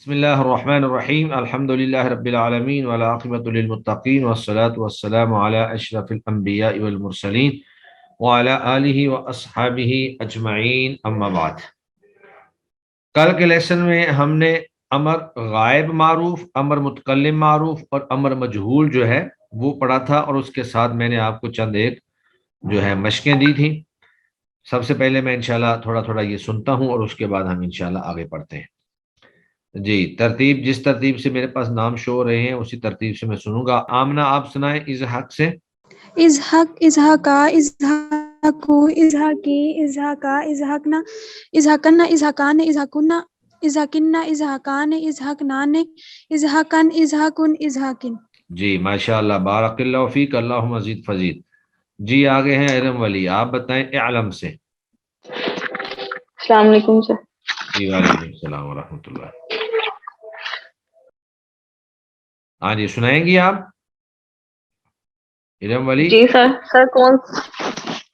بسم اللہ الرحمن الرحیم الحمد للہ رب العالمین والعاقبۃ للمتقین والصلاة والسلام علی اشرف الانبیاء والمرسلین وعلی آلہ واصحابہ اجمعین اما بعد۔ کل کے لیسن میں ہم نے امر غائب معروف، امر متکلم معروف اور امر مجہول جو ہے وہ پڑھا تھا، اور اس کے ساتھ میں نے آپ کو چند ایک جو ہے مشقیں دی تھیں۔ سب سے پہلے میں انشاءاللہ تھوڑا تھوڑا یہ سنتا ہوں اور اس کے بعد ہم انشاءاللہ آگے پڑھتے ہیں۔ جی، ترتیب جس ترتیب سے میرے پاس نام شو ہو رہے ہیں اسی ترتیب سے میں سنوں گا۔ آمنہ آپ سنائیں اذحق سے۔ اذحق، اذحاقا، اذحاقو، اذحاقی، اذحاقا، اذحاقنا، اذحاقنا، اذحاقان، اذحاقنا، اذحاقنا، اذحاقان، اذحاقنان، اذحاقن، اذحاقن، اذحاقن۔ جی ماشاء اللہ، بارک اللہ فیک، اللہ مزید فزید۔ جی آگے ہیں ارم ولی، آپ بتائیں اعلم سے۔ السلام علیکم سر۔ جی وعلیکم السلام ورحمۃ اللہ۔ ہاں جی سنائیں گی آپ ارم ولی؟ جی سر، کون سا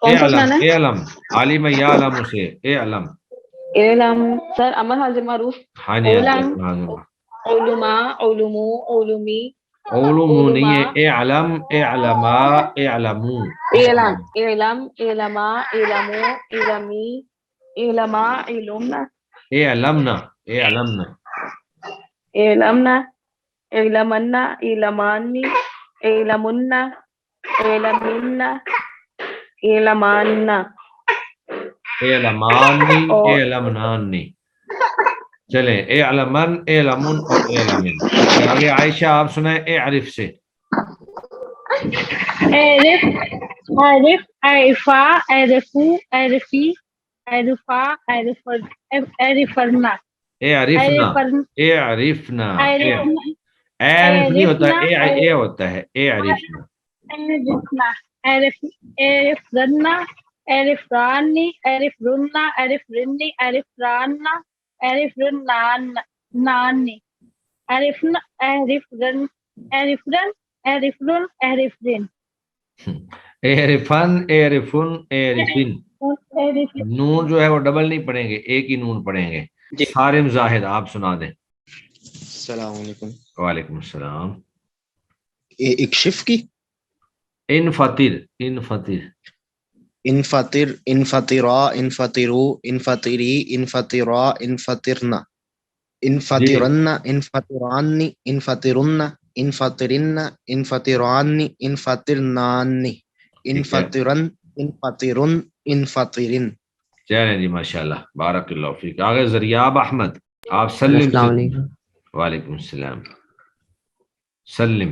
اعلم، سنانا ہے؟ اعلم، عالم یعلم سے اعلم۔ علم سر، امر حاضر معروف۔ ہاں جی ہاں جی، علم، علما، علمو، علمی، علوم نہیں علما، ہے، اعلم، اعلما، اعلمو، علم، علم، علما، علمو، علمی، علما، علمنا، اعلمنا، اعلمنا۔ علمنا، علمنا، علمانی، علمنا، علمنا، علمانا اعلمانی، اور اعلمنانی۔ چلیں اعلمن، اعلمن اور اعلمن۔ جی آگے عائشہ آپ سنائیں اعرف سے۔ اعرف، اعرف، اعرفا، اعرفو، اعرفی، اعرفا، اعرفرنا، اعرفنا، اعرفرن، اعرفنا، اعرفنا، اعرف نہیں ہوتا، اعرفنا، اے ہوتا ہے، اعرفنا۔ اعرفنا، اعرفرنا، اعرفرانی، اعرفرنا، اعرفرنی، اعرفرانا، اعرفرنانی، اعرفنا، اعرفرن، اعرفرن، اعرفرن، اعرفرن، اعرفن، اعرفن، اعرفن۔ اعرفن۔ نون جو ہے وہ ڈبل نہیں پڑھیں گے، ایک ہی نون پڑھیں گے۔ جی صارم زاہد آپ سنا دیں۔ السلام علیکم۔ وعلیکم السلام۔ اکشف کی انفطر، انفطر۔ انفطر، انفطرا، انفطرو، انفطری، انفطرا، انفطرنا، جی انفطرن، انفطرانی، انفطرن، انفطرن، انفطرانی، انفطرنانی، ٹھیک ہے، انفطرن، انفطرن، انفطرن۔ چلیں جی ماشاء اللہ، بارک اللہ فیک۔ آگے زریاب احمد آپ سلم سے۔ السلام علیکم۔ وعلیکم السلام۔ سلم۔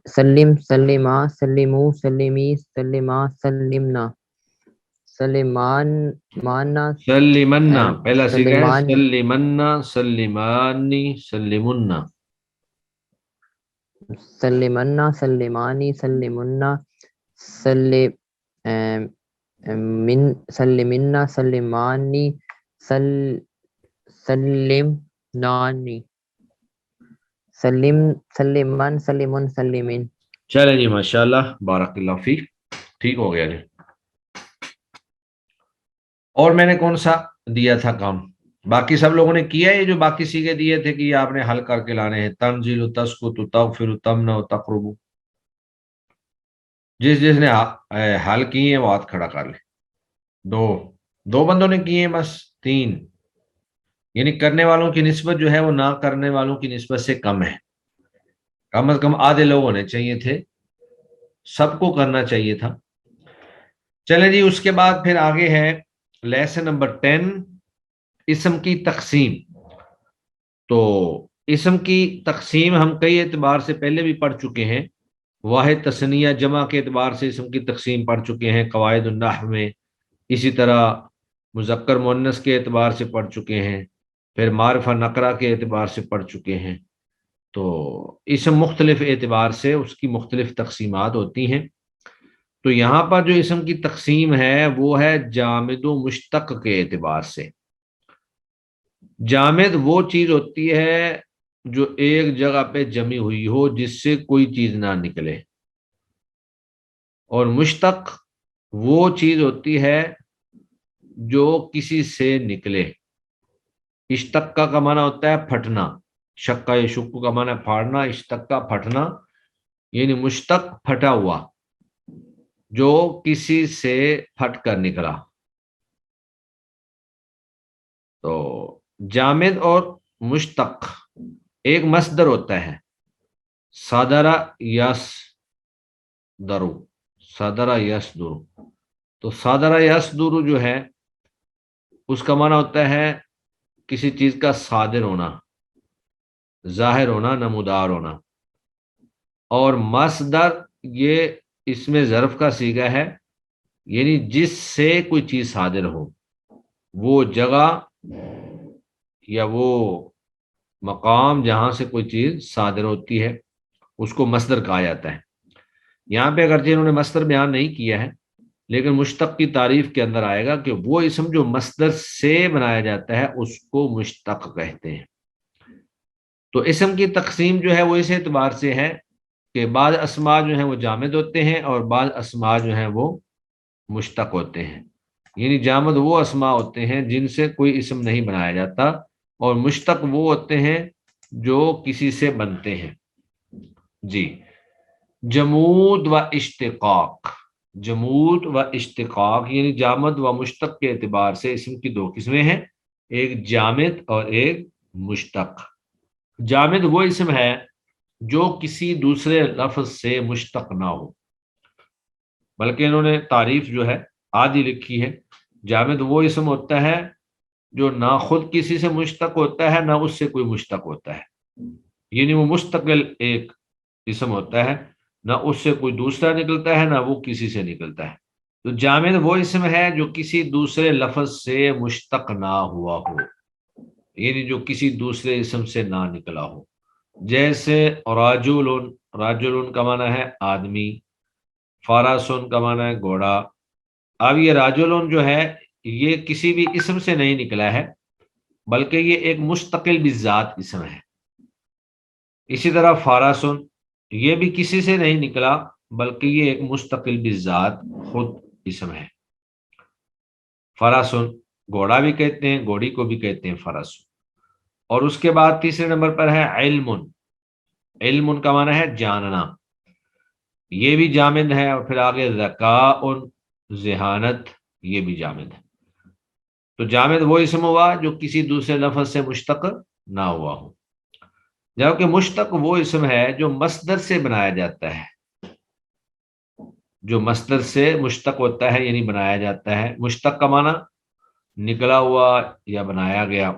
سلم، سلما، سلمو، سلمی، سلما، سلمنا، سلمان، مانا، سلمنا پہلا سیگا ہے، سلیمان، سلمنا، Salmani, سلمنا۔ سلمنا، Salmani, سلمنا، سلمنا، Salmani, سلمنانی، salmon, salmon, salmon. چلیں جی ماشاء اللہ، بارک اللہ فیک، ٹھیک ہو گیا جی۔ اور میں نے کون سا دیا تھا کام؟ باقی سب لوگوں نے کیا ہے، یہ جو باقی سیگے دیے تھے کہ یہ آپ نے حل کر کے لانے ہیں، تنزیل، تسکت، تغفر، تمنع، تقرب۔ جس جس نے حل کیے ہیں وہ ہاتھ کھڑا کر لے۔ دو بندوں نے کیے ہیں، بس تین، یعنی کرنے والوں کی نسبت جو ہے وہ نہ کرنے والوں کی نسبت سے کم ہے۔ کم از کم آدھے لوگ ہونے چاہیے تھے، سب کو کرنا چاہیے تھا۔ چلیں جی، اس کے بعد پھر آگے ہے لیسن نمبر 10، اسم کی تقسیم۔ تو اسم کی تقسیم ہم کئی اعتبار سے پہلے بھی پڑھ چکے ہیں، واحد تثنیہ جمع کے اعتبار سے اسم کی تقسیم پڑھ چکے ہیں قواعد النحو میں، اسی طرح مذکر مؤنث کے اعتبار سے پڑھ چکے ہیں، پھر معرفہ نکرہ کے اعتبار سے پڑھ چکے ہیں۔ تو اسم مختلف اعتبار سے اس کی مختلف تقسیمات ہوتی ہیں۔ تو یہاں پر جو اسم کی تقسیم ہے وہ ہے جامد و مشتق کے اعتبار سے۔ جامد وہ چیز ہوتی ہے جو ایک جگہ پہ جمی ہوئی ہو، جس سے کوئی چیز نہ نکلے، اور مشتق وہ چیز ہوتی ہے جو کسی سے نکلے۔ اشتقا کا معنی ہوتا ہے پھٹنا، شکا یشکو کا معنی پھاڑنا، اشتقا پھٹنا، یعنی مشتق پھٹا ہوا، جو کسی سے پھٹ کر نکلا۔ تو جامد اور مشتق ایک مصدر ہوتا ہے، صدر یس درو، صدر یس درو، تو صدر یس درو جو ہے اس کا معنی ہوتا ہے کسی چیز کا صادر ہونا، ظاہر ہونا، نمودار ہونا۔ اور مصدر یہ اس میں ظرف کا صیغہ ہے، یعنی جس سے کوئی چیز صادر ہو، وہ جگہ یا وہ مقام جہاں سے کوئی چیز صادر ہوتی ہے اس کو مصدر کہا جاتا ہے۔ یہاں پہ اگرچہ انہوں نے مصدر بیان نہیں کیا ہے، لیکن مشتق کی تعریف کے اندر آئے گا کہ وہ اسم جو مصدر سے بنایا جاتا ہے اس کو مشتق کہتے ہیں۔ تو اسم کی تقسیم جو ہے وہ اس اعتبار سے ہے کہ بعض اسماء جو ہیں وہ جامد ہوتے ہیں اور بعض اسماء جو ہیں وہ مشتق ہوتے ہیں۔ یعنی جامد وہ اسماء ہوتے ہیں جن سے کوئی اسم نہیں بنایا جاتا، اور مشتق وہ ہوتے ہیں جو کسی سے بنتے ہیں۔ جی، جمود و اشتقاق، جمود و اشتقاق یعنی جامد و مشتق کے اعتبار سے اسم کی دو قسمیں ہیں، ایک جامد اور ایک مشتق۔ جامد وہ اسم ہے جو کسی دوسرے لفظ سے مشتق نہ ہو، بلکہ انہوں نے تعریف جو ہے آدھی لکھی ہے، جامد وہ اسم ہوتا ہے جو نہ خود کسی سے مشتق ہوتا ہے نہ اس سے کوئی مشتق ہوتا ہے، یعنی وہ مستقل ایک اسم ہوتا ہے، نہ اس سے کوئی دوسرا نکلتا ہے نہ وہ کسی سے نکلتا ہے۔ تو جامد وہ اسم ہے جو کسی دوسرے لفظ سے مشتق نہ ہوا ہو، یعنی جو کسی دوسرے اسم سے نہ نکلا ہو، جیسے راجلون، راجلون کا معنی ہے آدمی، فارسون کا معنی ہے گھوڑا۔ اب یہ راجلون جو ہے یہ کسی بھی اسم سے نہیں نکلا ہے، بلکہ یہ ایک مستقل بذات اسم ہے۔ اسی طرح فارسون یہ بھی کسی سے نہیں نکلا، بلکہ یہ ایک مستقل بذات خود اسم ہے۔ فرسون گھوڑا بھی کہتے ہیں، گھوڑی کو بھی کہتے ہیں فرسون۔ اور اس کے بعد تیسرے نمبر پر ہے علم، علم کا معنی ہے جاننا، یہ بھی جامد ہے۔ اور پھر آگے ذکاء، ذہانت، یہ بھی جامد ہے۔ تو جامد وہ اسم ہوا جو کسی دوسرے لفظ سے مشتق نہ ہوا ہو، جبکہ مشتق وہ اسم ہے جو مصدر سے بنایا جاتا ہے، جو مصدر سے مشتق ہوتا ہے یعنی بنایا جاتا ہے۔ مشتق کا معنی نکلا ہوا یا بنایا گیا،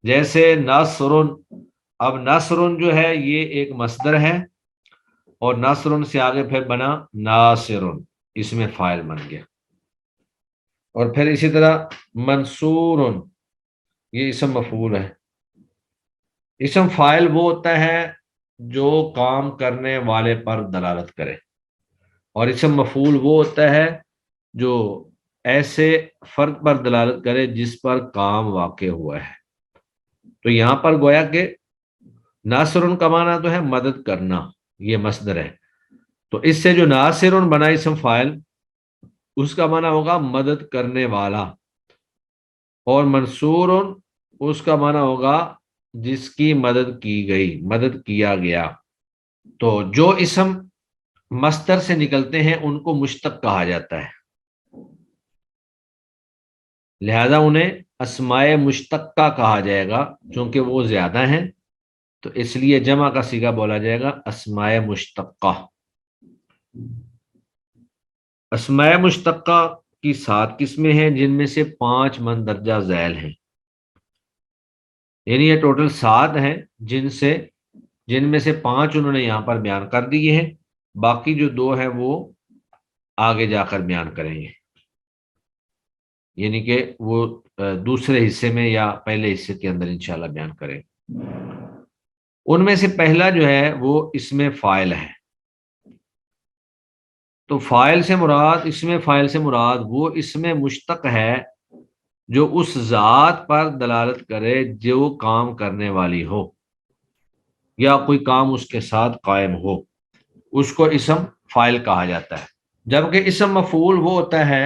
جیسے نصر۔ اب نصر جو ہے یہ ایک مصدر ہے، اور نصر سے آگے پھر بنا ناصر، اس میں فاعل بن گیا۔ اور پھر اسی طرح منصور، یہ اسم مفعول ہے۔ اسم فاعل وہ ہوتا ہے جو کام کرنے والے پر دلالت کرے، اور اسم مفعول وہ ہوتا ہے جو ایسے فرد پر دلالت کرے جس پر کام واقع ہوا ہے۔ تو یہاں پر گویا کہ ناصر کا معنی تو ہے مدد کرنا، یہ مصدر ہے، تو اس سے جو ناصر بنا اسم فاعل، اس کا معنی ہوگا مدد کرنے والا، اور منصور اس کا معنی ہوگا جس کی مدد کی گئی، مدد کیا گیا۔ تو جو اسم مصدر سے نکلتے ہیں ان کو مشتق کہا جاتا ہے، لہذا انہیں اسماء مشتقہ کہا جائے گا، چونکہ وہ زیادہ ہیں تو اس لیے جمع کا صیغہ بولا جائے گا اسماء مشتقہ۔ اسماء مشتقہ کی 7 قسمیں ہیں، جن میں سے 5 مندرجہ ذیل ہیں، یعنی یہ ٹوٹل 7 ہیں، جن میں سے 5 انہوں نے یہاں پر بیان کر دیے ہیں، باقی جو 2 ہیں وہ آگے جا کر بیان کریں گے، یعنی کہ وہ دوسرے حصے میں یا پہلے حصے کے اندر انشاءاللہ بیان کریں۔ ان میں سے پہلا جو ہے وہ اسم فاعل ہے۔ تو فاعل سے مراد، اسم فاعل سے مراد وہ اسم مشتق ہے جو اس ذات پر دلالت کرے جو کام کرنے والی ہو یا کوئی کام اس کے ساتھ قائم ہو، اس کو اسم فاعل کہا جاتا ہے۔ جبکہ اسم مفعول وہ ہوتا ہے،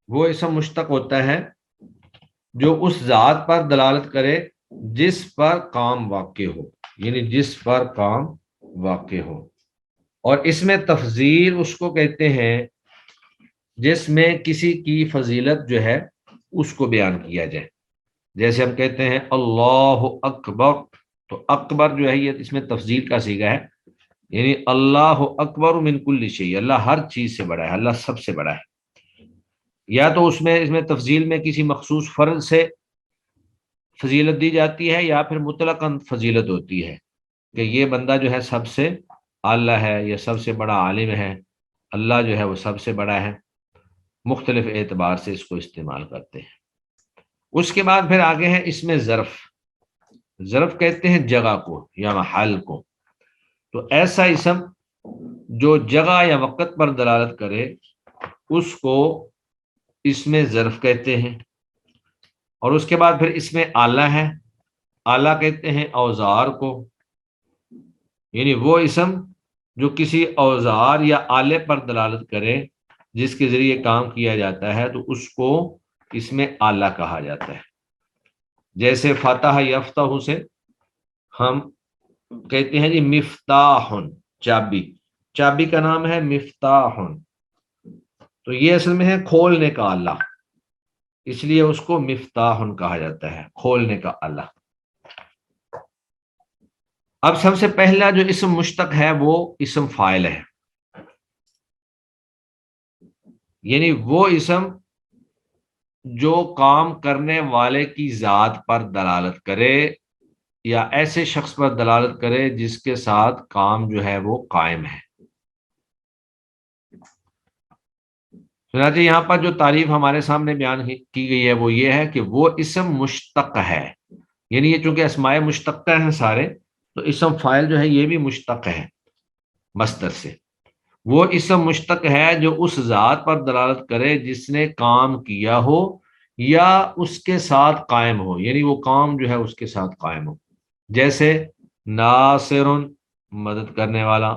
وہ اسم مشتق ہوتا ہے جو اس ذات پر دلالت کرے جس پر کام واقع ہو، یعنی جس پر کام واقع ہو. اور اس میں تفضیل اس کو کہتے ہیں جس میں کسی کی فضیلت جو ہے اس کو بیان کیا جائے. جیسے ہم کہتے ہیں اللہ اکبر، تو اکبر جو ہے یہ اس میں تفضیل کا صیغہ ہے، یعنی اللہ اکبر من کل شیء، اللہ ہر چیز سے بڑا ہے، اللہ سب سے بڑا ہے. یا تو اس میں تفضیل میں کسی مخصوص فرد سے فضیلت دی جاتی ہے، یا پھر مطلقاً فضیلت ہوتی ہے کہ یہ بندہ جو ہے سب سے اعلیٰ ہے یا سب سے بڑا عالم ہے، اللہ جو ہے وہ سب سے بڑا ہے. مختلف اعتبار سے اس کو استعمال کرتے ہیں. اس کے بعد پھر آگے ہے اس میں ظرف. ظرف کہتے ہیں جگہ کو یا محل کو. تو ایسا اسم جو جگہ یا وقت پر دلالت کرے اس کو اس میں ظرف کہتے ہیں. اور اس کے بعد پھر اس میں آلہ ہے. آلہ کہتے ہیں اوزار کو، یعنی وہ اسم جو کسی اوزار یا آلے پر دلالت کرے جس کے ذریعے کام کیا جاتا ہے، تو اس کو اس میں آلہ کہا جاتا ہے. جیسے فتح یفتح سے ہم کہتے ہیں جی مفتاح، چابی، چابی کا نام ہے مفتاح، تو یہ اصل میں ہے کھولنے کا آلہ، اس لیے اس کو مفتاح کہا جاتا ہے، کھولنے کا آلہ. اب سب سے پہلا جو اسم مشتق ہے وہ اسم فاعل ہے، یعنی وہ اسم جو کام کرنے والے کی ذات پر دلالت کرے یا ایسے شخص پر دلالت کرے جس کے ساتھ کام جو ہے وہ قائم ہے. چنانچہ یہاں پر جو تعریف ہمارے سامنے بیان کی گئی ہے وہ یہ ہے کہ وہ اسم مشتق ہے، یعنی یہ چونکہ اسماء مشتقہ ہیں سارے، تو اسم فاعل جو ہے یہ بھی مشتق ہے مصدر سے. وہ اسم مشتق ہے جو اس ذات پر دلالت کرے جس نے کام کیا ہو یا اس کے ساتھ قائم ہو، یعنی وہ کام جو ہے اس کے ساتھ قائم ہو. جیسے ناصر، مدد کرنے والا،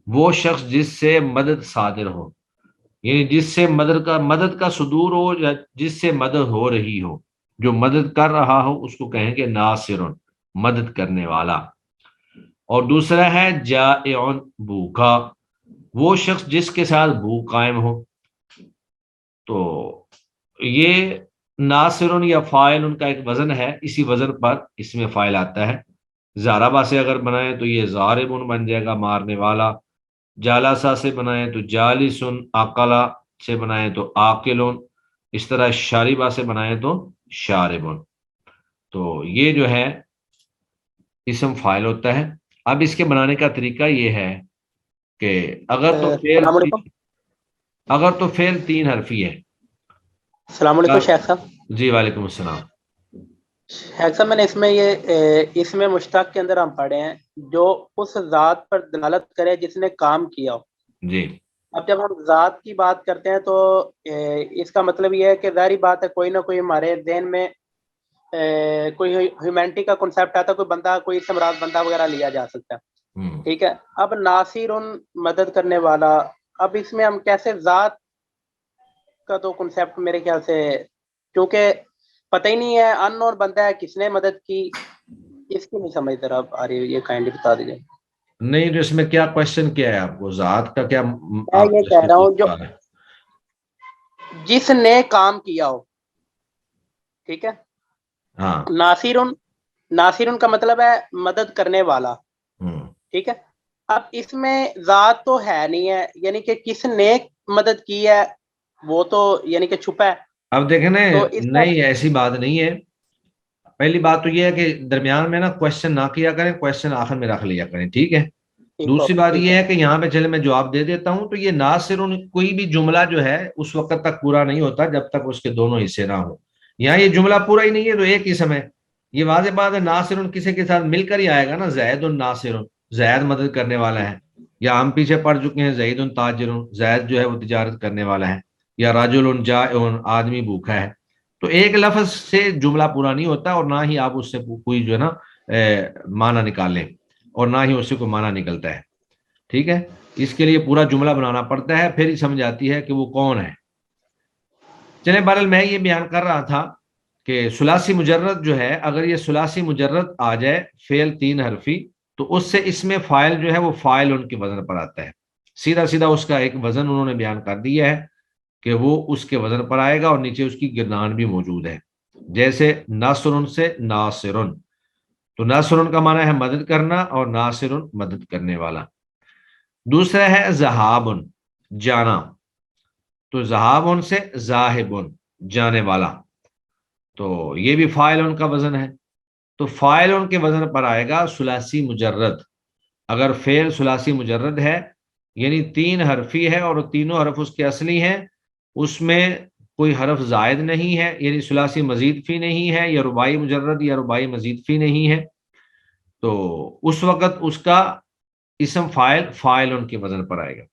وہ شخص جس سے مدد صادر ہو، یعنی جس سے مدد کا صدور ہو یا جس سے مدد ہو رہی ہو، جو مدد کر رہا ہو اس کو کہیں گے ناصر، مدد کرنے والا. اور دوسرا ہے جائع، بھوکا، وہ شخص جس کے ساتھ بھوک قائم ہو. تو یہ ناصر یا فاعل ان کا ایک وزن ہے، اسی وزن پر اس میں فاعل آتا ہے. زاربا سے اگر بنائیں تو یہ ضارب بن جائے گا، مارنے والا. جالسا سے بنائیں تو جالسن، عقلا سے بنائیں تو عاقلن، اس طرح شاربا سے بنائیں تو شاربن. تو یہ جو ہے اسم فاعل ہوتا ہے. اب اس کے بنانے کا طریقہ یہ ہے کہ اگر تو فعل 3 حرفی ہے. السلام علیکم شیخ صاحب. جی وعلیکم السلام. شیخ صاحب میں نے اس میں مشتق کے اندر ہم پڑھے ہیں جو اس ذات پر دلالت کرے جس نے کام کیا ہو. جی اب جب ہم ذات کی بات کرتے ہیں تو اس کا مطلب یہ ہے کہ ظاہری بات ہے کوئی نہ کوئی ہمارے ذہن میں کوئی ہیومینٹی کا کنسیپٹ آتا ہے، کوئی بندہ، کوئی سمراج بندہ وغیرہ لیا جا سکتا ہے. ٹھیک ہے. اب ناصر، مدد کرنے والا، اب اس میں ہم کیسے ذات کا تو کنسیپٹ میرے خیال سے کیونکہ پتہ ہی نہیں ہے، ان اور بندہ ہے، کس نے مدد کی اس کی نہیں سمجھ طرف آ رہی، یہ کائنڈلی بتا دیجیے. نہیں، تو اس میں کیا کوشچن کیا ہے آپ کو؟ ذات کا کیا؟ میں یہ کہہ رہا ہوں جو جس نے کام کیا ہو. ٹھیک ہے. ہاں، ناصر کا مطلب ہے مدد کرنے والا. ٹھیک ہے. اب اس میں ذات تو ہے نہیں ہے، یعنی کہ کس نے مدد کی ہے وہ تو یعنی کہ چھپا ہے. اب دیکھیں نا، نہیں ایسی بات نہیں ہے. پہلی بات تو یہ ہے کہ درمیان میں نا کوشچن نہ کیا کریں، کوشچن آخر میں رکھ لیا کریں. ٹھیک ہے. دوسری بات یہ ہے کہ یہاں پہ چلے میں جواب دے دیتا ہوں. تو یہ ناصر، کوئی بھی جملہ جو ہے اس وقت تک پورا نہیں ہوتا جب تک اس کے دونوں حصے نہ ہو. یہاں یہ جملہ پورا ہی نہیں ہے تو ایک اسم ہے. یہ واضح بات ہے، ناصر کسی کے ساتھ مل کر ہی آئے گا نا. زید ناصر، زید مدد کرنے والا ہے. یا ہم پیچھے پڑ چکے ہیں زید تاجر، زید جو ہے وہ تجارت کرنے والا ہے. یا رجل جائع، آدمی بھوکا ہے. تو ایک لفظ سے جملہ پورا نہیں ہوتا، اور نہ ہی آپ اس سے کوئی جو ہے نا معنی نکالیں، اور نہ ہی اس سے کوئی معنی نکلتا ہے. ٹھیک ہے. اس کے لیے پورا جملہ بنانا پڑتا ہے، پھر ہی سمجھ آتی ہے کہ وہ کون ہے. چلیں بہرحال میں یہ بیان کر رہا تھا کہ ثلاثی مجرد جو ہے اگر یہ ثلاثی مجرد آ جائے فعل 3 حرفی تو اس سے اس میں فاعل جو ہے وہ فاعل ان کے وزن پر آتا ہے. سیدھا سیدھا اس کا ایک وزن انہوں نے بیان کر دیا ہے کہ وہ اس کے وزن پر آئے گا اور نیچے اس کی گردان بھی موجود ہے. جیسے ناصرن سے ناصرن، تو ناصرن کا معنی ہے مدد کرنا اور ناصرن مدد کرنے والا. دوسرا ہے ذہابن، جانا، تو ذہابن سے ذاہبن، جانے والا، تو یہ بھی فاعل ان کا وزن ہے. تو فاعل ان کے وزن پر آئے گا ثلاثی مجرد. اگر فعل ثلاثی مجرد ہے یعنی 3 حرفی ہے اور تینوں حرف اس کے اصلی ہیں، اس میں کوئی حرف زائد نہیں ہے یعنی ثلاثی مزید فی نہیں ہے، یا رباعی مجرد یا رباعی مزید فی نہیں ہے، تو اس وقت اس کا اسم فاعل ان کے وزن پر آئے گا.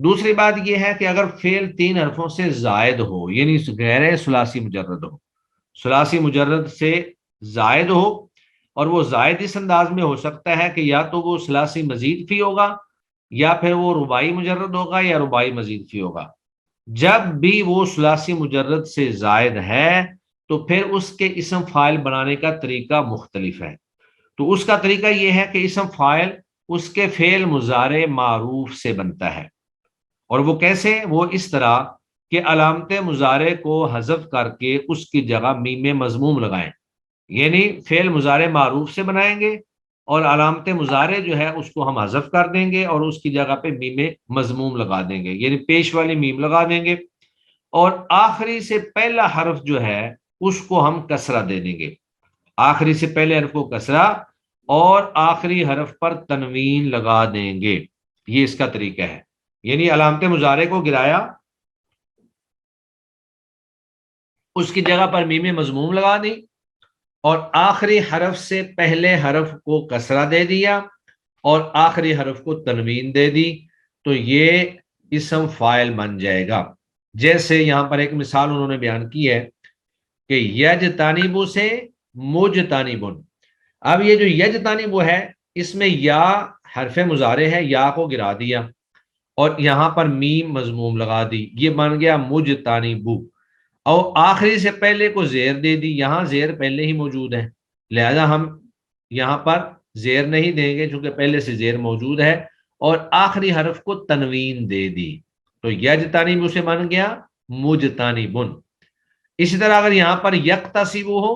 دوسری بات یہ ہے کہ اگر فعل 3 حرفوں سے زائد ہو یعنی غیر ثلاثی مجرد ہو، ثلاثی مجرد سے زائد ہو، اور وہ زائد اس انداز میں ہو سکتا ہے کہ یا تو وہ ثلاثی مزید فی ہوگا یا پھر وہ رباعی مجرد ہوگا یا رباعی مزید فی ہوگا. جب بھی وہ ثلاثی مجرد سے زائد ہے تو پھر اس کے اسم فاعل بنانے کا طریقہ مختلف ہے. تو اس کا طریقہ یہ ہے کہ اسم فاعل اس کے فعل مضارع معروف سے بنتا ہے. اور وہ کیسے؟ وہ اس طرح کہ علامت مضارع کو حذف کر کے اس کی جگہ میم مضموم لگائیں، یعنی فعل مضارع معروف سے بنائیں گے اور علامت مضارع جو ہے اس کو ہم حذف کر دیں گے اور اس کی جگہ پہ میم مضموم لگا دیں گے، یعنی پیش والی میم لگا دیں گے، اور آخری سے پہلا حرف جو ہے اس کو ہم کسرہ دے دیں گے. آخری سے پہلے حرف کو کسرہ اور آخری حرف پر تنوین لگا دیں گے. یہ اس کا طریقہ ہے، یعنی علامت مضارع کو گرایا، اس کی جگہ پر میم مضموم لگا دی اور آخری حرف سے پہلے حرف کو کسرہ دے دیا اور آخری حرف کو تنوین دے دی، تو یہ اسم فاعل بن جائے گا. جیسے یہاں پر ایک مثال انہوں نے بیان کی ہے کہ یجتانبو سے مجتانبن. اب یہ جو یجتانبو ہے اس میں یا حرف مضارع ہے، یا کو گرا دیا اور یہاں پر میم مضموم لگا دی، یہ بن گیا مجتانبو، اور آخری سے پہلے کو زیر دے دی. یہاں زیر پہلے ہی موجود ہے لہذا ہم یہاں پر زیر نہیں دیں گے چونکہ پہلے سے زیر موجود ہے، اور آخری حرف کو تنوین دے دی تو یجتانبو سے بن گیا مجتانبن. اسی طرح اگر یہاں پر یکتاسبو ہو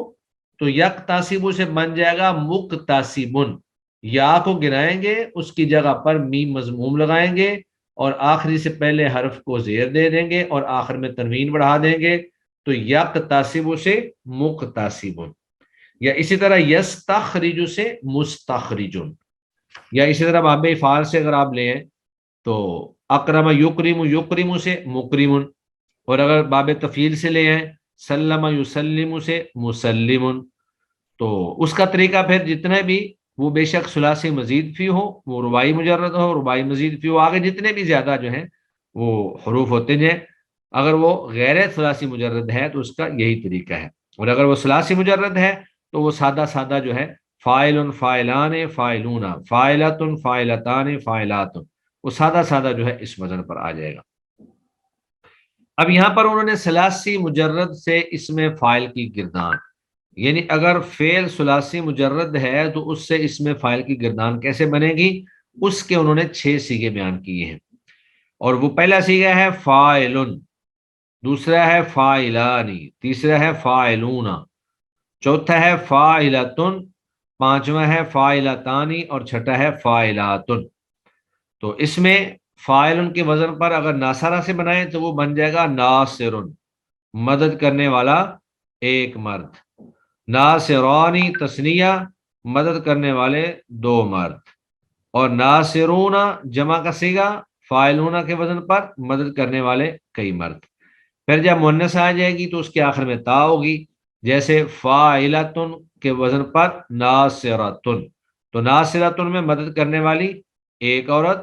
تو یکتاسبو سے بن جائے گا مکتاسبن. یا کو گرائیں گے، اس کی جگہ پر میم مضموم لگائیں گے اور آخری سے پہلے حرف کو زیر دے دیں گے اور آخر میں تنوین بڑھا دیں گے تو یکتاسبو سے مکتاسبن. یا اسی طرح یستخرج سے مستخرجن. یا اسی طرح باب افعال سے اگر آپ لیں تو اکرم یکرم یکرم سے مکرمن، اور اگر باب تفعیل سے لے ہیں سلم یسلم سے مسلمن. تو اس کا طریقہ پھر جتنے بھی وہ بے شک ثلاثی مزید فی ہو، وہ رباعی مجرد ہو، رباعی مزید فی ہو، آگے جتنے بھی زیادہ جو ہیں وہ حروف ہوتے ہیں. اگر وہ غیر ثلاثی مجرد ہے تو اس کا یہی طریقہ ہے، اور اگر وہ ثلاثی مجرد ہے تو وہ سادہ سادہ جو ہے فاعل فاعلان فاعلون فاعلۃ فاعلتان فاعلات، وہ سادہ سادہ جو ہے اس وزن پر آ جائے گا. اب یہاں پر انہوں نے ثلاثی مجرد سے اسم فاعل کی گردان، یعنی اگر فعل ثلاثی مجرد ہے تو اس سے اسم فاعل کی گردان کیسے بنے گی، اس کے انہوں نے 6 صیغے بیان کیے ہیں. اور وہ پہلا صیغہ ہے فاعلن، دوسرا ہے فاعلانی، تیسرا ہے فاعلون، چوتھا ہے فاعلتن، پانچواں ہے فاعلتانی اور چھٹا ہے فاعلاتن. تو اس میں فاعل کے وزن پر اگر ناصرہ سے بنائیں تو وہ بن جائے گا ناصرن، مدد کرنے والا ایک مرد. ناصرانی تثنیہ، مدد کرنے والے 2 مرد. اور ناصرون جمع کا صیغہ فاعلون کے وزن پر مدد کرنے والے کئی مرد. پھر جب مؤنث آ جائے گی تو اس کے آخر میں تا ہوگی، جیسے فاعلتن کے وزن پر ناصرتن، تو ناصرتن میں مدد کرنے والی ایک عورت،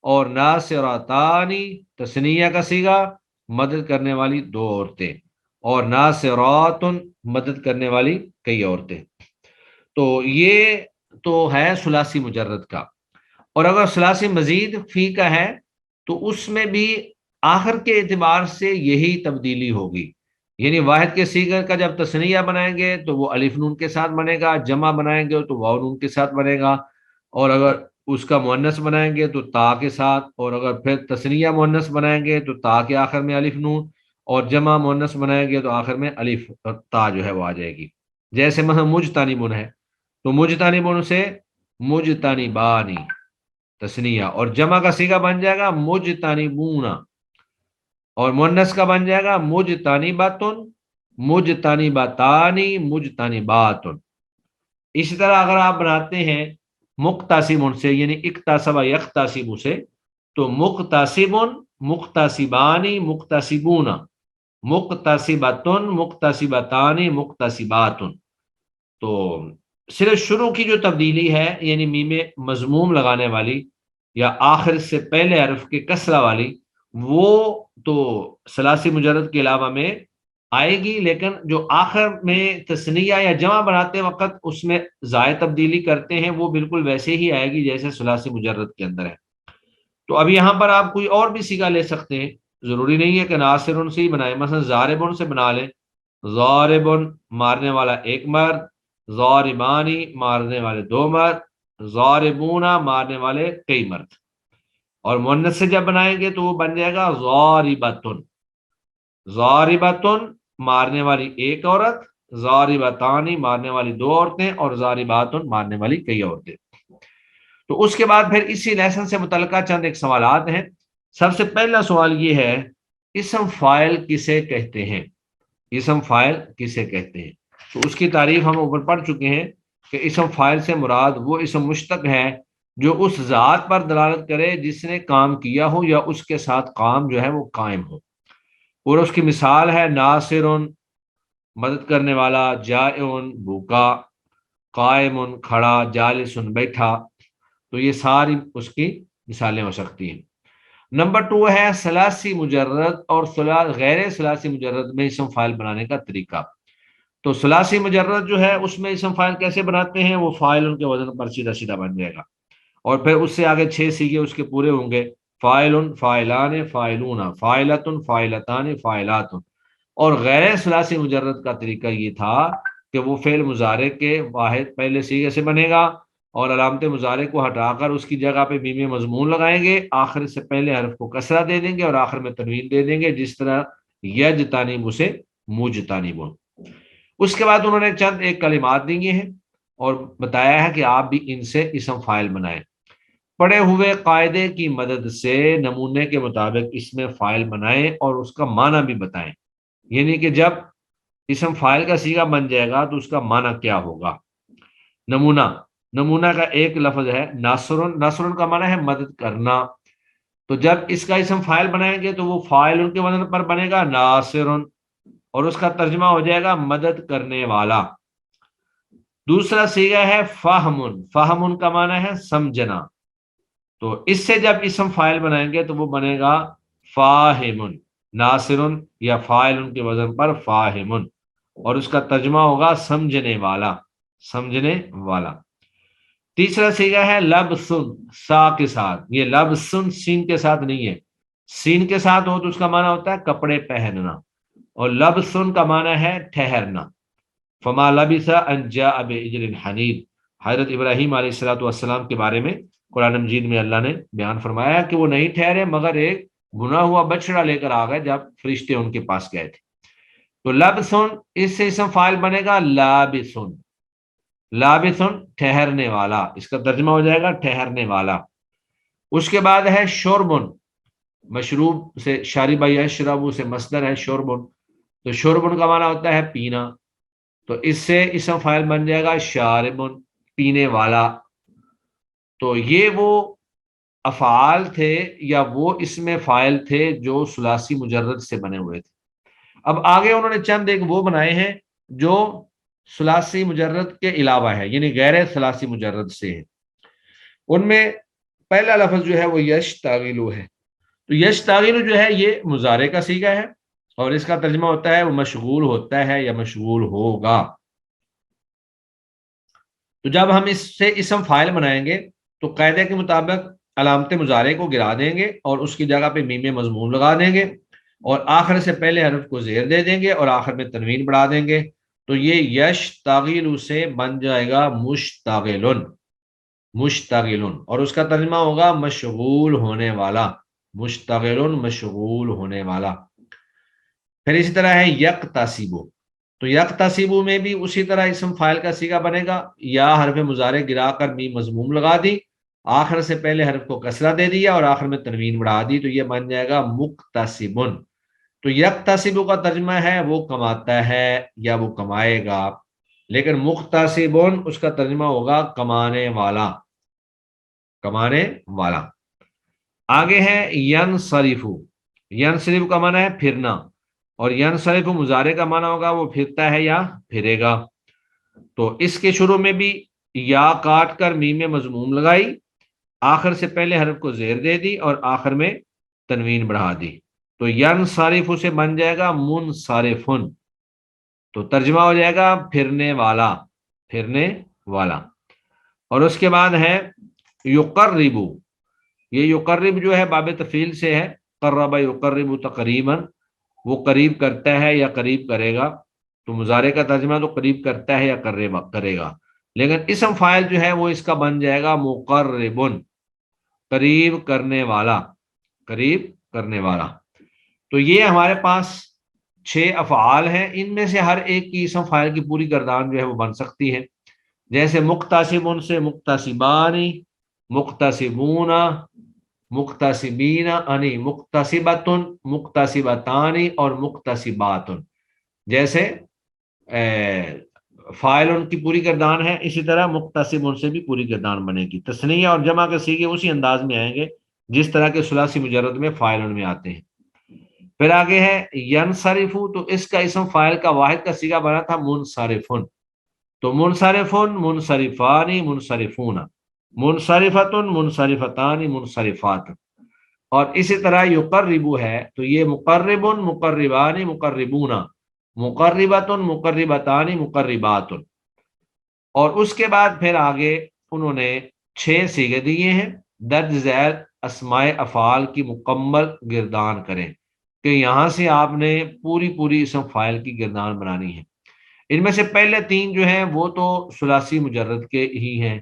اور ناصرتانی تثنیہ کا صیغہ مدد کرنے والی 2 عورتیں، اور ناصراتن مدد کرنے والی کئی عورتیں. تو یہ تو ہے ثلاثی مجرد کا. اور اگر ثلاثی مزید فی کا ہے تو اس میں بھی آخر کے اعتبار سے یہی تبدیلی ہوگی یعنی واحد کے صیغے کا جب تثنیہ بنائیں گے تو وہ الف نون کے ساتھ بنے گا، جمع بنائیں گے تو واو نون کے ساتھ بنے گا، اور اگر اس کا مؤنث بنائیں گے تو تا کے ساتھ، اور اگر پھر تثنیہ مؤنث بنائیں گے تو تا کے آخر میں الف نون، اور جمع مؤنث بنائیں گے تو آخر میں الف اور تا جو ہے وہ آ جائے گی۔ جیسے مثلا مجتنبن ہے تو مجتنبن سے مجتنبانی تثنیہ، اور جمع کا صیغہ بن جائے گا مجتنبون، اور مؤنث کا بن جائے گا مجتنباتن، مجتنباتانی، مجتنباتن۔ اسی طرح اگر آپ بناتے ہیں مقتسم سے، یعنی اقتصب یقتصب سے، تو مقتسب، مقتسبانی، مقتسبون، مقتسبتن، مقتسبتانی، مقتسباتن۔ تو صرف شروع کی جو تبدیلی ہے، یعنی میم مضموم لگانے والی یا آخر سے پہلے حرف کے کسرہ والی، وہ تو ثلاثی مجرد کے علاوہ میں آئے گی، لیکن جو آخر میں تثنیہ یا جمع بناتے وقت اس میں زائد تبدیلی کرتے ہیں وہ بالکل ویسے ہی آئے گی جیسے ثلاثی مجرد کے اندر ہے۔ تو اب یہاں پر آپ کوئی اور بھی صیغہ لے سکتے ہیں، ضروری نہیں ہے کہ ناصرن سے ہی بنائیں، مثلا ضاربن سے بنا لیں، ضاربن مارنے والا ایک مرد، ضاربانی مارنے والے دو مرد، ضاربونا مارنے والے کئی مرد، اور مؤنث سے جب بنائیں گے تو وہ بن جائے گا ضاربتن، ضاربتن مارنے والی ایک عورت، ضاربتانی مارنے والی دو عورتیں، اور ضارباتن مارنے والی کئی عورتیں۔ تو اس کے بعد پھر اسی لیسن سے متعلقہ چند ایک سوالات ہیں۔ سب سے پہلا سوال یہ ہے، اسم فاعل کسے کہتے ہیں؟ اسم فاعل کسے کہتے ہیں؟ تو اس کی تعریف ہم اوپر پڑھ چکے ہیں کہ اسم فاعل سے مراد وہ اسم مشتق ہے جو اس ذات پر دلالت کرے جس نے کام کیا ہو یا اس کے ساتھ کام جو ہے وہ قائم ہو، اور اس کی مثال ہے ناصرن مدد کرنے والا، جائعن بھوکا، قائمن کھڑا، جالسن بیٹھا۔ تو یہ ساری اس کی مثالیں ہو سکتی ہیں۔ نمبر 2 ہے ثلاثی مجرد اور غیر ثلاثی مجرد میں اسم فاعل بنانے کا طریقہ۔ تو ثلاثی مجرد جو ہے اس میں اسم فاعل کیسے بناتے ہیں؟ وہ فاعل ان کے وزن پر سیدھا سیدھا بن جائے گا، اور پھر اس سے آگے 6 صیغے اس کے پورے ہوں گے، فاعل، فاعلان، فاعلون، فاعلۃ، فاعلتان، فاعلات۔ اور غیر ثلاثی مجرد کا طریقہ یہ تھا کہ وہ فعل مضارع کے واحد پہلے صیغے سے بنے گا، اور علامت مضارع کو ہٹا کر اس کی جگہ پہ میم مضمون لگائیں گے، آخر سے پہلے حرف کو کسرہ دے دیں گے اور آخر میں تنوین دے دیں گے، جس طرح یجتنب سے مجتنب۔ اس کے بعد انہوں نے چند ایک کلمات دیے ہیں اور بتایا ہے کہ آپ بھی ان سے اسم فاعل بنائیں۔ پڑے ہوئے قاعدے کی مدد سے نمونے کے مطابق اس میں فاعل بنائیں اور اس کا معنی بھی بتائیں، یعنی کہ جب اسم فاعل کا صیغہ بن جائے گا تو اس کا معنی کیا ہوگا۔ نمونہ کا ایک لفظ ہے ناصرن، ناصرن کا معنی ہے مدد کرنا، تو جب اس کا اسم فاعل بنائیں گے تو وہ فاعل ان کے وزن پر بنے گا ناصرن، اور اس کا ترجمہ ہو جائے گا مدد کرنے والا۔ دوسرا صیغہ ہے فہمن، فہمن کا معنی ہے سمجھنا، تو اس سے جب اسم فاعل بنائیں گے تو وہ بنے گا فاہمن، ناصرن یا فاعل ان کے وزن پر فاہمن، اور اس کا ترجمہ ہوگا سمجھنے والا، سمجھنے والا۔ تیسرا صیغہ ہے لبسن، سا کے ساتھ، یہ لبسن سین کے ساتھ نہیں ہے، سین کے ساتھ ہو تو اس کا معنی ہوتا ہے کپڑے پہننا، اور لبسن کا معنی ہے ٹھہرنا۔ فما لبث ان جاء بعجل حنیذ، حضرت ابراہیم علیہ السلام کے بارے میں قرآن مجید میں اللہ نے بیان فرمایا کہ وہ نہیں ٹھہرے مگر ایک بنا ہوا بچڑا لے کر آ گئے جب فرشتے ان کے پاس گئے تھے۔ تو لبسن اس سے اسم فاعل بنے گا لابسن، لابسن ٹھہرنے والا، اس کا ترجمہ ہو جائے گا ٹھہرنے والا۔ اس کے بعد ہے شربن، مشروب سے شارب یشرب سے مصدر ہے شربن، تو شربن کا معنی ہوتا ہے پینا، تو اس سے اسم فاعل بن جائے گا شاربن، پینے والا۔ تو یہ وہ افعال تھے یا وہ اسم فاعل تھے جو ثلاثی مجرد سے بنے ہوئے تھے۔ اب آگے انہوں نے چند ایک وہ بنائے ہیں جو ثلاثی مجرد کے علاوہ ہے، یعنی غیر ثلاثی مجرد سے ہے۔ ان میں پہلا لفظ جو ہے وہ یشتغلو ہے، تو یشتغلو جو ہے یہ مضارع کا صیغہ ہے اور اس کا ترجمہ ہوتا ہے وہ مشغول ہوتا ہے یا مشغول ہوگا۔ تو جب ہم اس سے اسم فاعل بنائیں گے تو قاعدے کے مطابق علامت مضارع کو گرا دیں گے اور اس کی جگہ پہ میم مضمون لگا دیں گے، اور آخر سے پہلے حرف کو زیر دے دیں گے اور آخر میں تنوین بڑھا دیں گے، تو یہ یشتغل سے بن جائے گا مشتغلن، مشتغلن، اور اس کا ترجمہ ہوگا مشغول ہونے والا، مشتغلن مشغول ہونے والا۔ پھر اسی طرح ہے یکتسبو، تو یکتسبو میں بھی اسی طرح اسم فاعل کا صیغہ بنے گا، یا حرف مضارع گرا کر میم مضموم لگا دی، آخر سے پہلے حرف کو کسرہ دے دیا اور آخر میں تنوین بڑھا دی، تو یہ بن جائے گا مکتسبن۔ تو یکتسبو کا ترجمہ ہے وہ کماتا ہے یا وہ کمائے گا، لیکن مکتسبن اس کا ترجمہ ہوگا کمانے والا، کمانے والا۔ آگے ہے ینصرفو، ینصرف کا معنی ہے پھرنا، اور ینصرف مضارع کا معنی ہوگا وہ پھرتا ہے یا پھرے گا۔ تو اس کے شروع میں بھی یا کاٹ کر میم مضموم لگائی، آخر سے پہلے حرف کو زیر دے دی اور آخر میں تنوین بڑھا دی، تو ینصرف سے بن جائے گا منصرفن، تو ترجمہ ہو جائے گا پھرنے والا، پھرنے والا۔ اور اس کے بعد ہے یقرب، یہ یقرب جو ہے باب تفعیل سے ہے، قرب یقرب تقریباً، وہ قریب کرتا ہے یا قریب کرے گا، تو مضارع کا ترجمہ تو قریب کرتا ہے یا کرے گا، لیکن اسم فاعل جو ہے وہ اس کا بن جائے گا مقربن، قریب کرنے والا، قریب کرنے والا۔ تو یہ ہمارے پاس 6 افعال ہیں، ان میں سے ہر ایک کی اسم فاعل کی پوری گردان جو ہے وہ بن سکتی ہے، جیسے مقتصبن سے مقتصبانی، مقتصبون، مقتصبین، انی مقتصبتن، مقتصبتانی اور مقتصباتن، جیسے فاعل کی پوری گردان ہے، اسی طرح مقتصب سے بھی پوری گردان بنے گی۔ تثنیہ اور جمع کے صیغے اسی انداز میں آئیں گے جس طرح کے ثلاثی مجرد میں فاعل میں آتے ہیں۔ پھر آگے ہے ینصرفو، تو اس کا اسم فاعل کا واحد کا صیغہ بنا تھا منصرفن، تو منصرفن، منصرفانی، منصرفون، منصرفتن، منصرفتانی، منصرفات۔ اور اسی طرح یقربو ہے، تو یہ مقربن، مقربانی، مقربون، مقربتن، مقربتانی، مقربات۔ اور اس کے بعد پھر آگے انہوں نے 6 صیغے دیے ہیں، درج ذیل اسماء افعال کی مکمل گردان کریں، کہ یہاں سے آپ نے پوری اسم فاعل کی گردان بنانی ہے۔ ان میں سے پہلے 3 جو ہیں وہ تو ثلاثی مجرد کے ہی ہیں،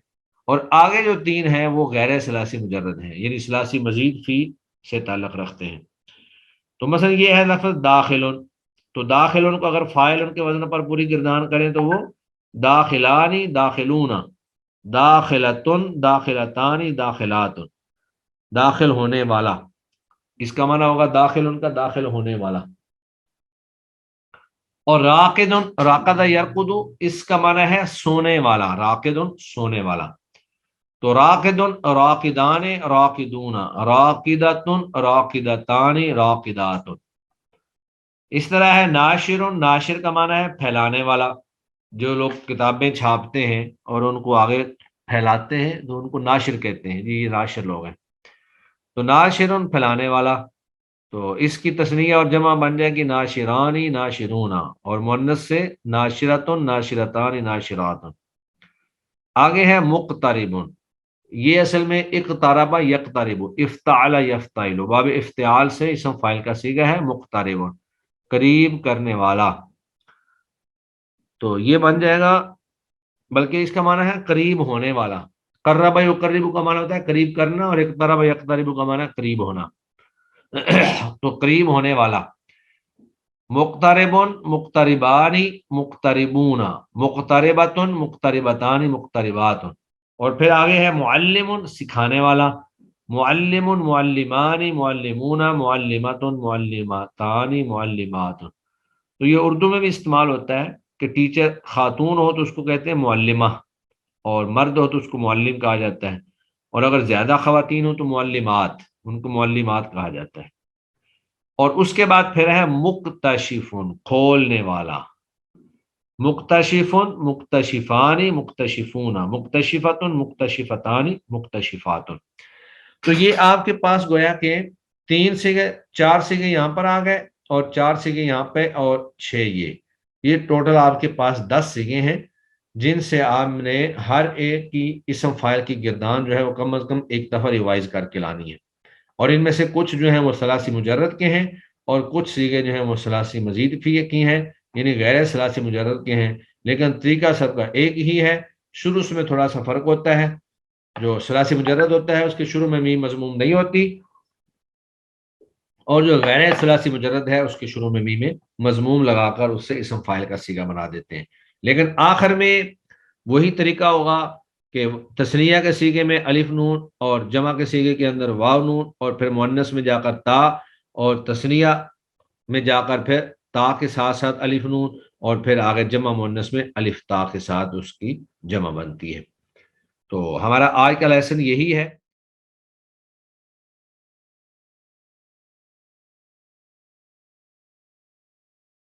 اور آگے جو 3 ہیں وہ غیر ثلاثی مجرد ہیں، یعنی ثلاثی مزید فی سے تعلق رکھتے ہیں۔ تو مثلا یہ ہے لفظ داخلن، تو داخلن کو اگر فاعل کے وزن پر پوری گردان کریں تو وہ داخلانی، داخلون، داخلتن، داخلتانی، داخلات، داخل ہونے والا، اس کا معنی ہوگا داخلن کا داخل ہونے والا۔ اور راقدن، راقد یرقد، اس کا معنی ہے سونے والا، راقدن سونے والا، تو راقدن، راقدان، راقدون، راقدتن، راقدتان، راقدات۔ اس طرح ہے ناشر، ناشر کا معنی ہے پھیلانے والا، جو لوگ کتابیں چھاپتے ہیں اور ان کو آگے پھیلاتے ہیں تو ان کو ناشر کہتے ہیں، جی یہ ناشر لوگ ہیں، تو ناشر پھیلانے والا، تو اس کی تثنیہ اور جمع بن جائے گی ناشرانی، ناشرون، اور مؤنث سے ناشرتن، ناشرتان، ناشرات۔ آگے ہے مقتربن، یہ اصل میں اقترب یقترب، افتعل یفتعل، باب افتعال سے اسم فاعل کا صیغہ ہے مقتربن، قریب کرنے والا، تو یہ بن جائے گا، بلکہ اس کا معنی ہے قریب ہونے والا۔ قرب یقرب کا معنی ہوتا ہے قریب کرنا، اور اقترب یقترب کا معنی ہے قریب ہونا، تو قریب ہونے والا۔ مقتربن، مقتربانی، مقتربون، مقتربتن، مقتربتان، مقتربات۔ اور پھر آگے ہے معلم، سکھانے والا، معلم، معلمانی، معلمون، معلمتن، معلمتان، معلمات۔ تو یہ اردو میں بھی استعمال ہوتا ہے کہ ٹیچر خاتون ہو تو اس کو کہتے ہیں معلمہ، اور مرد ہو تو اس کو معلم کہا جاتا ہے، اور اگر زیادہ خواتین ہو تو معلمات، ان کو معلمات کہا جاتا ہے۔ اور اس کے بعد پھر ہے مکتشفن، کھولنے والا، مکتشفن، مکتشفانی، مکتشفون، مکتشفتن، مکتشفتانی، مکتشفات۔ تو یہ آپ کے پاس گویا کہ 3 صیغے، 4 صیغے یہاں پر آ گئے اور 4 صیغے یہاں پہ اور 6 یہ ٹوٹل آپ کے پاس 10 صیغے ہیں، جن سے آپ نے ہر ایک کی اسم فاعل کی گردان جو ہے وہ کم از کم ایک دفعہ ریوائز کر کے لانی ہے، اور ان میں سے کچھ جو ہیں وہ ثلاثی مجرد کے ہیں اور کچھ سیغے جو ہیں وہ ثلاثی مزید فی کی ہیں، یعنی غیر ثلاثی مجرد کے ہیں، لیکن طریقہ سب کا ایک ہی ہے۔ شروع میں تھوڑا سا فرق ہوتا ہے، جو ثلاثی مجرد ہوتا ہے اس کے شروع میں میم مضموم نہیں ہوتی، اور جو غیر ثلاثی مجرد ہے اس کے شروع میں میم مضموم لگا کر اس سے اسم فاعل کا صیغہ بنا دیتے ہیں۔ لیکن آخر میں وہی طریقہ ہوگا کہ تثنیہ کے صیغے میں الف نون اور جمع کے صیغے کے اندر واو نون، اور پھر مؤنث میں جا کر تا، اور تثنیہ میں جا کر پھر تا کے ساتھ ساتھ الف نون، اور پھر آگے جمع مؤنث میں الف تا کے ساتھ اس کی جمع بنتی ہے۔ تو ہمارا آج کا لیسن یہی ہے